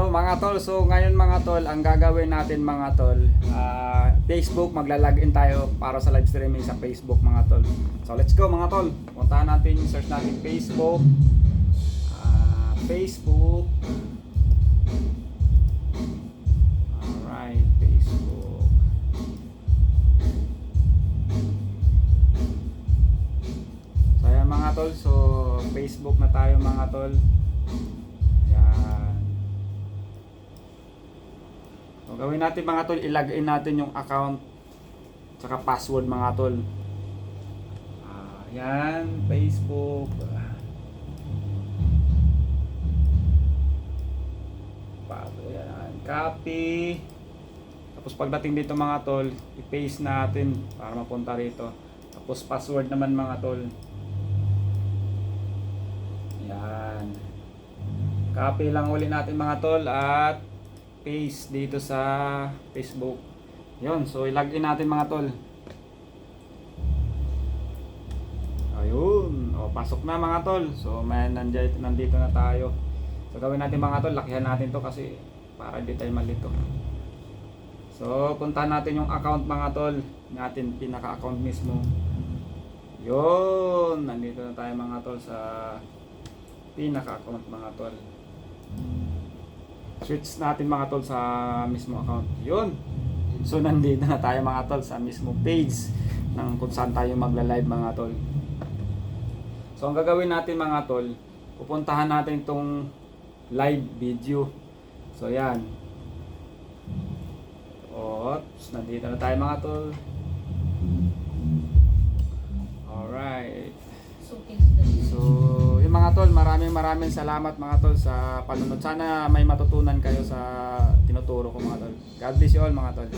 mga tol, so ngayon mga tol, ang gagawin natin mga tol, Facebook, magla-login tayo para sa live streaming sa Facebook mga tol. So let's go mga tol, puntahan natin, search natin Facebook, Facebook, alright, Facebook. So ayan mga tol, so Facebook na tayo mga tol. Yan. So, gawin natin mga tol, ilagay natin yung account tsaka password mga tol. Yan, Facebook. Yan, copy. Tapos pagdating dito mga tol, i-paste natin para mapunta rito. Tapos password naman mga tol. Yan. Copy lang uli natin mga tol at paste dito sa Facebook. Yun, so ilagin natin mga tol. Ayun, o pasok na mga tol. So nandito na tayo. So gawin natin mga tol, lakihan natin to kasi para hindi tayo malito. So puntahan natin yung account mga tol, natin pinaka-account mismo. Yun, nandito na tayo mga tol sa pinaka-account mga tol. Switch natin mga tol sa mismo account. Yun. So nandito na tayo mga tol sa mismo page ng kung saan tayo magla-live mga tol. So ang gagawin natin mga tol, pupuntahan natin itong live video. So yan. Oops, nandito na tayo mga tol. Alright. So yung mga tol, maraming salamat mga tol sa panunod. Sana may matutunan kayo sa tinuturo ko mga tol. God bless you all mga tol.